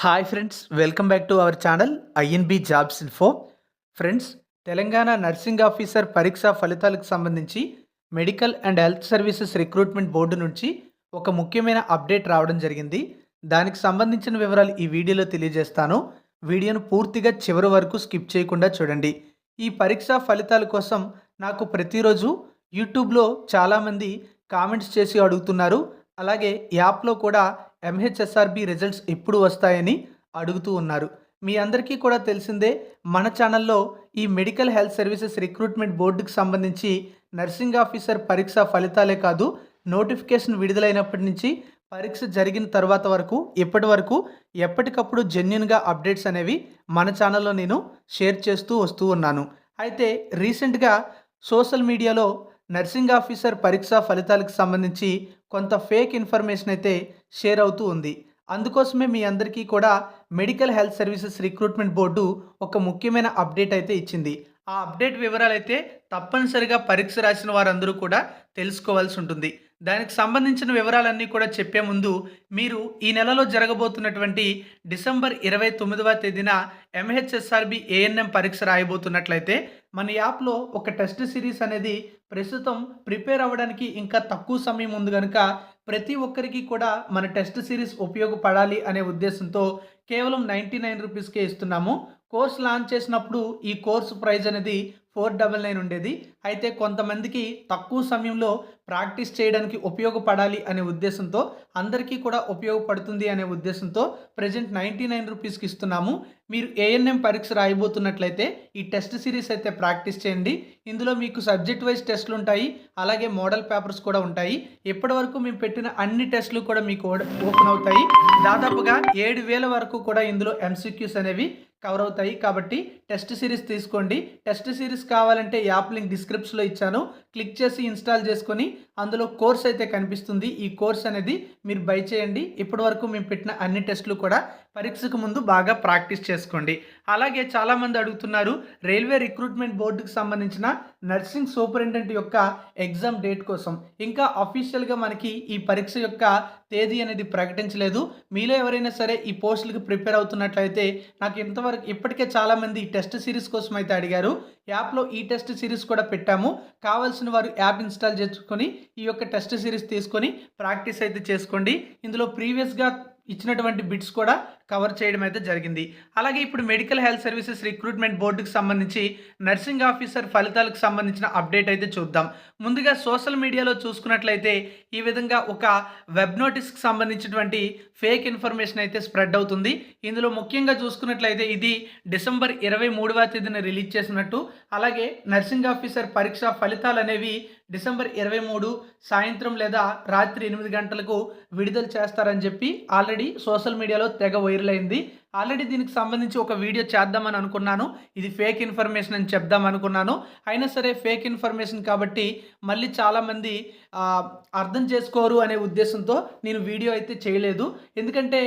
Hi friends, welcome back to our channel INB jobs info. Friends, Telangana nursing officer పరీక్షా ఫలితాలకు సంబంధించి medical and health services recruitment board నుంచి ఒక ముఖ్యమైన update రావడం జరిగింది. దానికి సంబంధించిన వివరాలు ఈ వీడియోలో తెలియజేస్తాను. వీడియోను పూర్తిగా చివరి వరకు స్కిప్ చేయకుండా చూడండి. ఈ పరీక్షా ఫలితాల కోసం నాకు ప్రతిరోజు యూట్యూబ్లో చాలామంది కామెంట్స్ చేసి అడుగుతున్నారు. అలాగే యాప్లో కూడా ఎంహెచ్ఎస్ఆర్బి రిజల్ట్స్ ఎప్పుడు వస్తాయని అడుగుతూ ఉన్నారు. మీ అందరికీ కూడా తెలిసిందే, మన ఛానల్లో ఈ మెడికల్ హెల్త్ సర్వీసెస్ రిక్రూట్మెంట్ బోర్డుకి సంబంధించి నర్సింగ్ ఆఫీసర్ పరీక్ష ఫలితాలే కాదు, నోటిఫికేషన్ విడుదలైనప్పటి నుంచి పరీక్ష జరిగిన తర్వాత వరకు ఇప్పటి వరకు ఎప్పటికప్పుడు జెన్యున్గా అప్డేట్స్ అనేవి మన ఛానల్లో నేను షేర్ చేస్తూ వస్తూ ఉన్నాను. అయితే రీసెంట్గా సోషల్ మీడియాలో నర్సింగ్ ఆఫీసర్ పరీక్షా ఫలితాలకు సంబంధించి కొంత ఫేక్ ఇన్ఫర్మేషన్ అయితే షేర్ అవుతూ ఉంది. అందుకోసమే మీ అందరికీ కూడా medical health services recruitment board ఒక ముఖ్యమైన అప్డేట్ అయితే ఇచ్చింది. ఆ అప్డేట్ వివరాలు అయితే తప్పనిసరిగా పరీక్ష రాసిన వారందరూ కూడా తెలుసుకోవాల్సి ఉంటుంది. దానికి సంబంధించిన వివరాలన్నీ కూడా చెప్పే ముందు, మీరు ఈ నెలలో జరగబోతున్నటువంటి డిసెంబర్ 29వ తేదీన ఎంహెచ్ఎస్ఆర్బి ఏఎన్ఎం పరీక్ష రాయబోతున్నట్లయితే మన యాప్లో ఒక టెస్ట్ సిరీస్ అనేది ప్రస్తుతం ప్రిపేర్ అవ్వడానికి ఇంకా తక్కువ సమయం ఉంది కనుక ప్రతి ఒక్కరికి కూడా మన టెస్ట్ సిరీస్ ఉపయోగపడాలి అనే ఉద్దేశంతో కేవలం 99 రూపీస్కే ఇస్తున్నాము. కోర్స్ లాంచ్ చేసినప్పుడు ఈ కోర్సు ప్రైస్ అనేది 499 ఉండేది. అయితే కొంతమందికి తక్కువ సమయంలో ప్రాక్టీస్ చేయడానికి ఉపయోగపడాలి అనే ఉద్దేశంతో, అందరికీ కూడా ఉపయోగపడుతుంది అనే ఉద్దేశంతో ప్రజెంట్ 99 రూపీస్కి ఇస్తున్నాము. మీరు ఏఎన్ఎం పరీక్ష రాయబోతున్నట్లయితే ఈ టెస్ట్ సిరీస్ అయితే ప్రాక్టీస్ చేయండి. ఇందులో మీకు సబ్జెక్ట్ వైజ్ టెస్టులు ఉంటాయి, అలాగే మోడల్ పేపర్స్ కూడా ఉంటాయి. ఇప్పటి వరకు మేము పెట్టిన అన్ని టెస్టులు కూడా మీకు ఓపెన్ అవుతాయి. దాదాపుగా 7,000 వరకు కూడా ఇందులో ఎంసీక్యూస్ అనేవి కవర్ అవుతాయి. కాబట్టి టెస్ట్ సిరీస్ తీసుకోండి. టెస్ట్ సిరీస్ కావాలంటే యాప్ లింక్ డిస్క్రిప్షన్లో ఇచ్చాను, క్లిక్ చేసి ఇన్స్టాల్ చేసుకొని అందులో కోర్స్ అయితే కనిపిస్తుంది. ఈ కోర్స్ అనేది మీరు బై చేయండి. ఇప్పటి వరకు మేము పెట్టిన అన్ని టెస్టులు కూడా పరీక్షకు ముందు బాగా ప్రాక్టీస్ చేసుకోండి. అలాగే చాలామంది అడుగుతున్నారు, రైల్వే రిక్రూట్మెంట్ బోర్డుకి సంబంధించిన నర్సింగ్ సూపరింటెండెంట్ యొక్క ఎగ్జామ్ డేట్ కోసం. ఇంకా అఫీషియల్గా మనకి ఈ పరీక్ష యొక్క తేదీ అనేది ప్రకటించలేదు. మీలో ఎవరైనా సరే ఈ పోస్టులకు ప్రిపేర్ అవుతున్నట్లయితే, నాకు ఇంతవరకు ఇప్పటికే చాలామంది ఈ టెస్ట్ సిరీస్ కోసం అయితే అడిగారు. యాప్లో ఈ టెస్ట్ సిరీస్ కూడా పెట్టాము. కావాల్సిన వారు యాప్ ఇన్స్టాల్ చేసుకొని ఈ యొక్క టెస్ట్ సిరీస్ తీసుకొని ప్రాక్టీస్ అయితే చేసుకోండి. ఇందులో ప్రీవియస్గా ఇచ్చినటువంటి బిట్స్ కూడా కవర్ చేయడం అయితే జరిగింది. అలాగే ఇప్పుడు మెడికల్ హెల్త్ సర్వీసెస్ రిక్రూట్మెంట్ బోర్డుకి సంబంధించి నర్సింగ్ ఆఫీసర్ ఫలితాలకు సంబంధించిన అప్డేట్ అయితే చూద్దాం. ముందుగా సోషల్ మీడియాలో చూసుకున్నట్లయితే ఈ విధంగా ఒక వెబ్ నోటీస్కి సంబంధించినటువంటి ఫేక్ ఇన్ఫర్మేషన్ అయితే స్ప్రెడ్ అవుతుంది. ఇందులో ముఖ్యంగా చూసుకున్నట్లయితే ఇది డిసెంబర్ 23వ తేదీన రిలీజ్ చేసినట్టు, అలాగే నర్సింగ్ ఆఫీసర్ పరీక్ష ఫలితాలు అనేవి డిసెంబర్ 23 సాయంత్రం లేదా రాత్రి 8 గంటలకు విడుదల చేస్తారని చెప్పి ఆల్రెడీ సోషల్ మీడియాలో తెగ వైరల్ అయింది. ఆల్రెడీ దీనికి సంబంధించి ఒక వీడియో చేద్దామని అనుకున్నాను, ఇది ఫేక్ ఇన్ఫర్మేషన్ అని చెప్దాం అనుకున్నాను. అయినా సరే ఫేక్ ఇన్ఫర్మేషన్ కాబట్టి మళ్ళీ చాలామంది అర్థం చేసుకోరు అనే ఉద్దేశంతో నేను వీడియో అయితే చేయలేదు. ఎందుకంటే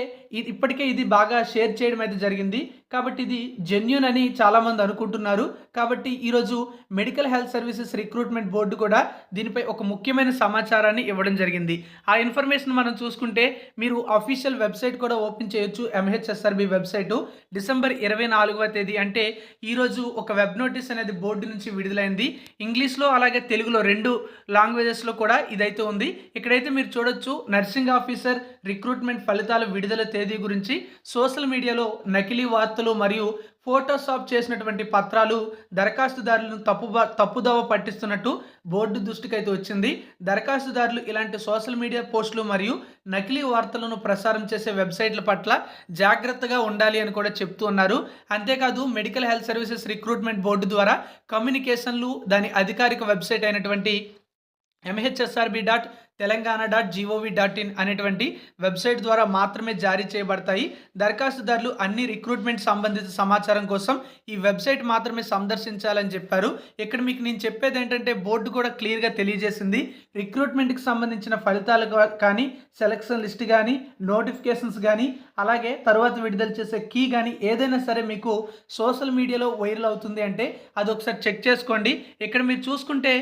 ఇప్పటికే ఇది బాగా షేర్ చేయడం అయితే జరిగింది కాబట్టి ఇది జెన్యూన్ అని చాలామంది అనుకుంటున్నారు. కాబట్టి ఈరోజు medical health services recruitment board కూడా దీనిపై ఒక ముఖ్యమైన సమాచారాన్ని ఇవ్వడం జరిగింది. ఆ ఇన్ఫర్మేషన్ మనం చూసుకుంటే మీరు అఫీషియల్ వెబ్సైట్ కూడా ఓపెన్ చేయొచ్చు. ఎంహెచ్ఎస్ఆర్బి వెబ్సైటు డిసెంబర్ 24వ తేదీ అంటే ఈరోజు ఒక వెబ్ నోటీస్ అనేది బోర్డు నుంచి విడుదలైంది. ఇంగ్లీష్లో అలాగే తెలుగులో 2 లాంగ్వేజెస్లో కూడా ఇదైతే ఉంది. ఇక్కడైతే మీరు చూడొచ్చు, నర్సింగ్ ఆఫీసర్ రిక్రూట్మెంట్ ఫలితాల విడుదల తేదీ గురించి సోషల్ మీడియాలో నకిలీ వార్తలు మరియు ఫోటోషాప్ చేసినటువంటి పత్రాలు దరఖాస్తుదారులను తప్పుదోవ పట్టిస్తున్నట్టు బోర్డు దృష్టికి అయితే వచ్చింది. దరఖాస్తుదారులు ఇలాంటి సోషల్ మీడియా పోస్టులు మరియు నకిలీ వార్తలను ప్రసారం చేసే వెబ్సైట్ల పట్ల జాగ్రత్తగా ఉండాలి అని కూడా చెప్తూ ఉన్నారు. అంతేకాదు medical health services recruitment board ద్వారా కమ్యూనికేషన్లు దాని అధికారిక వెబ్సైట్ అయినటువంటి mhsrb.telangana.gov.in అనేటువంటి వెబ్సైట్ ద్వారా మాత్రమే జారీ చేయబడతాయి. దరఖాస్తుదారులు అన్ని రిక్రూట్మెంట్ సంబంధిత సమాచారం కోసం ఈ వెబ్సైట్ మాత్రమే సందర్శించాలని చెప్పారు. ఇక్కడ మీకు నేను చెప్పేది ఏంటంటే, బోర్డు కూడా క్లియర్గా తెలియజేసింది, రిక్రూట్మెంట్కి సంబంధించిన ఫలితాలు కానీ, సెలక్షన్ లిస్ట్ కానీ, నోటిఫికేషన్స్ కానీ, అలాగే తర్వాత విడుదల చేసే కీ కానీ ఏదైనా సరే మీకు సోషల్ మీడియాలో వైరల్ అవుతుంది అంటే అది ఒకసారి చెక్ చేసుకోండి. ఇక్కడ మీరు చూసుకుంటే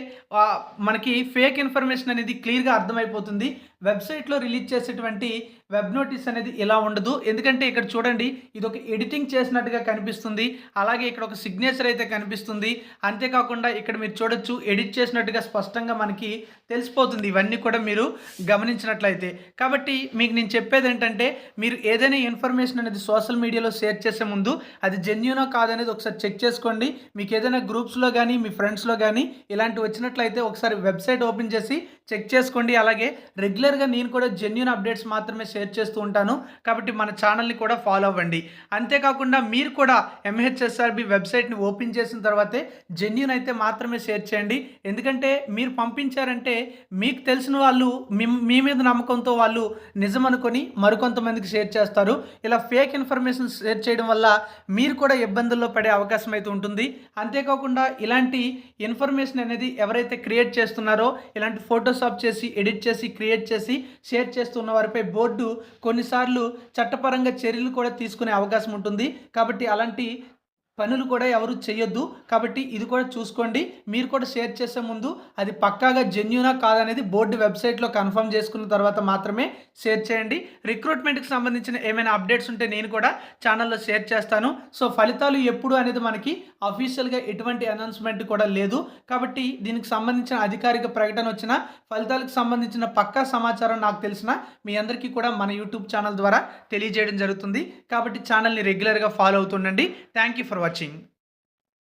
మనకి ఫేక్ ఇన్ఫర్మేషన్ అనేది క్లియర్గా అర్థమైపోతుంది. వెబ్సైట్లో రిలీజ్ చేసేటువంటి వెబ్ నోటీస్ అనేది ఇలా ఉండదు. ఎందుకంటే ఇక్కడ చూడండి, ఇది ఒక ఎడిటింగ్ చేసినట్టుగా కనిపిస్తుంది. అలాగే ఇక్కడ ఒక సిగ్నేచర్ అయితే కనిపిస్తుంది. అంతేకాకుండా ఇక్కడ మీరు చూడొచ్చు, ఎడిట్ చేసినట్టుగా స్పష్టంగా మనకి తెలిసిపోతుంది, ఇవన్నీ కూడా మీరు గమనించినట్లయితే. కాబట్టి మీకు నేను చెప్పేది ఏంటంటే, మీరు ఏదైనా ఇన్ఫర్మేషన్ అనేది సోషల్ మీడియాలో షేర్ చేసే ముందు అది జెన్యూనో కాదనేది ఒకసారి చెక్ చేసుకోండి. మీకు ఏదైనా గ్రూప్స్లో కానీ మీ ఫ్రెండ్స్లో కానీ ఇలాంటివి వచ్చినట్లయితే ఒకసారి వెబ్సైట్ ఓపెన్ చేసి చెక్ చేసుకోండి. అలాగే రెగ్యులర్గా నేను కూడా జెన్యూన్ అప్డేట్స్ మాత్రమే షేర్ చేస్తూ ఉంటాను. కాబట్టి మన ఛానల్ని కూడా ఫాలో అవ్వండి. అంతేకాకుండా మీరు కూడా ఎంహెచ్ఎస్ఆర్బి వెబ్సైట్ని ఓపెన్ చేసిన తర్వాతే జెన్యూన్ అయితే మాత్రమే షేర్ చేయండి. ఎందుకంటే మీరు పంపించారంటే మీకు తెలిసిన వాళ్ళు మీ మీద నమ్మకంతో వాళ్ళు నిజం అనుకొని మరికొంతమందికి షేర్ చేస్తారు. ఇలా ఫేక్ ఇన్ఫర్మేషన్ షేర్ చేయడం వల్ల మీరు కూడా ఇబ్బందుల్లో పడే అవకాశం అయితే ఉంటుంది. అంతేకాకుండా ఇలాంటి ఇన్ఫర్మేషన్ అనేది ఎవరైతే క్రియేట్ చేస్తున్నారో, ఇలాంటి ఫోటోషాప్ చేసి ఎడిట్ చేసి క్రియేట్ చేసి షేర్ చేస్తున్న వారిపై బోర్డు కొన్నిసార్లు చట్టపరంగా చర్యలు కూడా తీసుకునే అవకాశం ఉంటుంది. కాబట్టి అలాంటి పనులు కూడా ఎవరు చేయొద్దు. కాబట్టి ఇది కూడా చూసుకోండి. మీరు కూడా షేర్ చేసే ముందు అది పక్కాగా జెన్యూనా కాదనేది బోర్డు వెబ్సైట్లో కన్ఫర్మ్ చేసుకున్న తర్వాత మాత్రమే షేర్ చేయండి. రిక్రూట్మెంట్కి సంబంధించిన ఏమైనా అప్డేట్స్ ఉంటే నేను కూడా ఛానల్లో షేర్ చేస్తాను. సో ఫలితాలు ఎప్పుడు అనేది మనకి అఫీషియల్గా ఎటువంటి అనౌన్స్మెంట్ కూడా లేదు. కాబట్టి దీనికి సంబంధించిన అధికారిక ప్రకటన వచ్చిన ఫలితాలకు సంబంధించిన పక్కా సమాచారం నాకు తెలిసిన మీ అందరికీ కూడా మన యూట్యూబ్ ఛానల్ ద్వారా తెలియజేయడం జరుగుతుంది. కాబట్టి ఛానల్ని రెగ్యులర్గా ఫాలో అవుతుండండి. Thank you for watching.